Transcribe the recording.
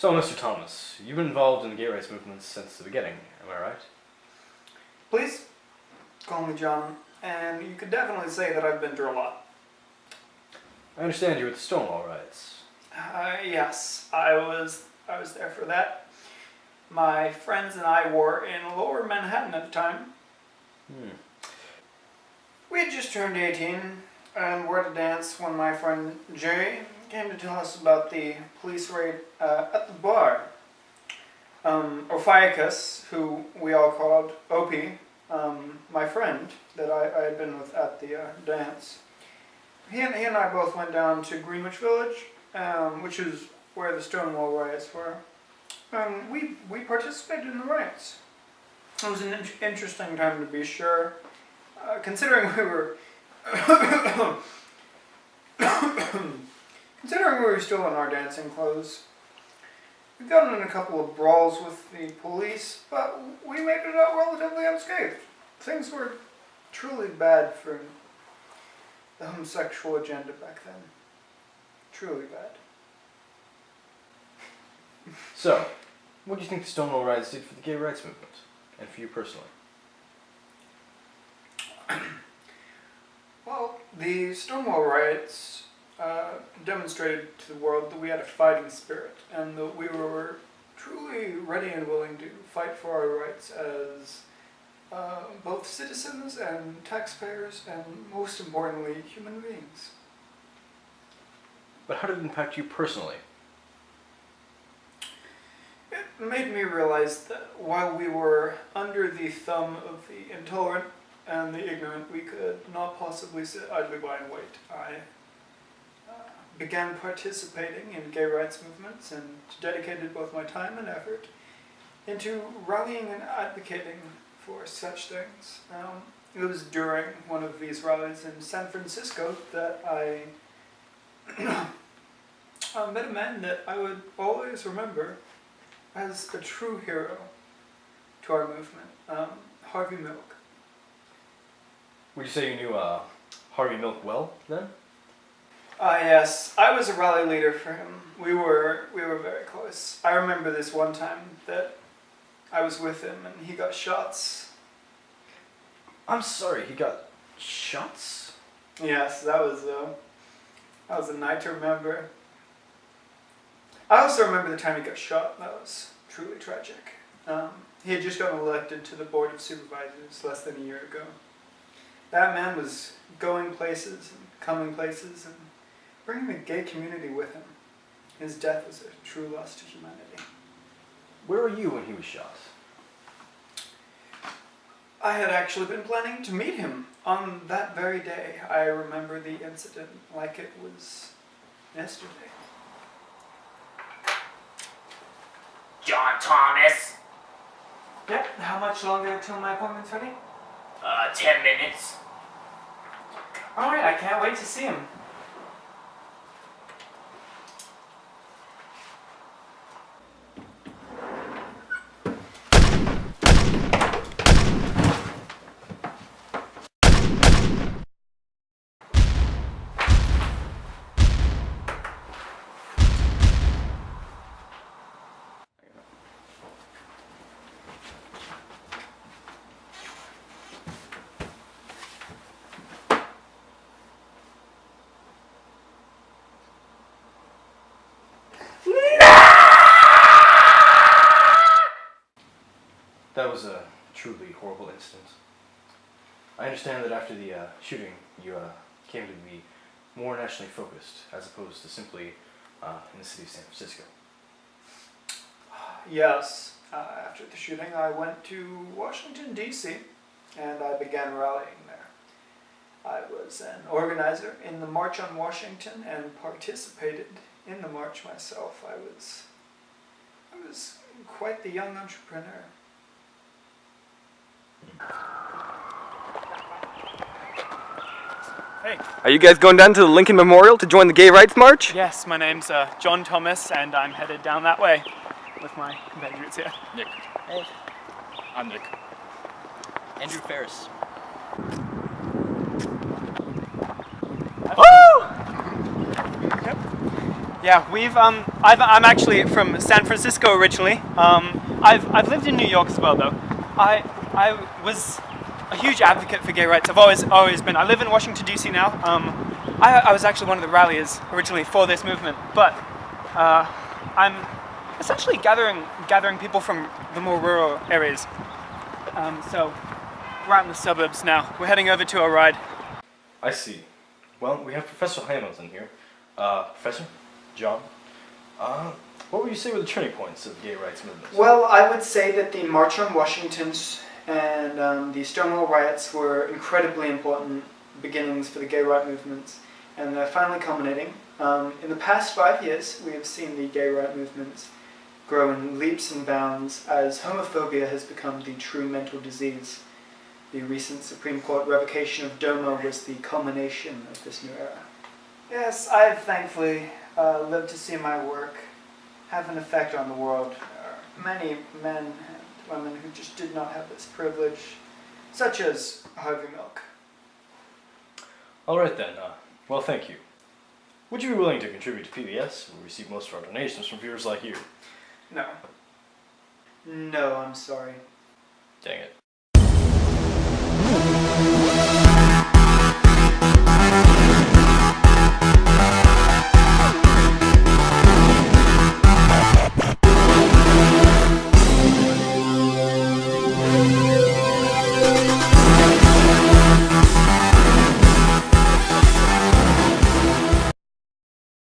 So, Mr. Thomas, you've been involved in the gay rights movement since the beginning, am I right? Please call me John, and you could definitely say that I've been through a lot. I understand you were at the Stonewall riots. Yes, I was there for that. My friends and I were in Lower Manhattan at the time. We had just turned 18 and were at a dance when my friend Jay came to tell us about the police raid at the bar. Ophiuchus, who we all called Opie, my friend that I had been with at the dance, he and I both went down to Greenwich Village, which is where the Stonewall riots were. We participated in the riots. It was an interesting time to be sure, considering we were still in our dancing clothes. We got in a couple of brawls with the police, but we made it out relatively unscathed. Things were truly bad for the homosexual agenda back then. Truly bad. So, what do you think the Stonewall riots did for the gay rights movement, and for you personally? Well, the Stonewall riots demonstrated to the world that we had a fighting spirit, and that we were truly ready and willing to fight for our rights as both citizens and taxpayers, and most importantly, human beings. But how did it impact you personally? It made me realize that while we were under the thumb of the intolerant and the ignorant, we could not possibly sit idly by and wait. I began participating in gay rights movements and dedicated both my time and effort into rallying and advocating for such things. It was during one of these rallies in San Francisco that I met a man that I would always remember as a true hero to our movement, Harvey Milk. Would you say you knew Harvey Milk well, then? Yes, I was a rally leader for him. We were very close. I remember this one time that I was with him and he got shots. I'm sorry, he got shots? Yes, that was a night to remember. I also remember the time he got shot. That was truly tragic. He had just gotten elected to the Board of Supervisors less than a year ago. That man was going places and coming places and bringing the gay community with him. His death was a true loss to humanity. Where were you when he was shot? I had actually been planning to meet him on that very day. I remember the incident like it was yesterday. John Thomas. Yep, how much longer till my appointment's ready? 10 minutes. Alright, I can't wait to see him. That was a truly horrible incident. I understand that after the shooting, you came to be more nationally focused, as opposed to simply in the city of San Francisco. Yes, after the shooting I went to Washington, D.C., and I began rallying there. I was an organizer in the March on Washington and participated in the march myself. I was quite the young entrepreneur. Hey. Are you guys going down to the Lincoln Memorial to join the Gay Rights March? Yes, my name's John Thomas, and I'm headed down that way with my compatriots here. Nick. Hey. I'm Nick. Andrew Ferris. Woo! Yep. Yeah, I'm actually from San Francisco originally. I've lived in New York as well, though. I was a huge advocate for gay rights. I've always been. I live in Washington D.C. now. I was actually one of the ralliers originally for this movement, but I'm essentially gathering people from the more rural areas. So we're out in the suburbs now. We're heading over to a ride. I see. Well, we have Professor Hamilton here. Professor? John? What would you say were the turning points of the gay rights movement? Well, I would say that the March on Washington's and the Stonewall riots were incredibly important beginnings for the gay rights movements, and they're finally culminating. In the past 5 years, we have seen the gay rights movements grow in leaps and bounds as homophobia has become the true mental disease. The recent Supreme Court revocation of DOMA was the culmination of this new era. Yes, I've thankfully lived to see my work have an effect on the world. There are many men and women who just did not have this privilege, such as Harvey Milk. All right then. Well, thank you. Would you be willing to contribute to PBS? We receive most of our donations from viewers like you. No. No, I'm sorry. Dang it.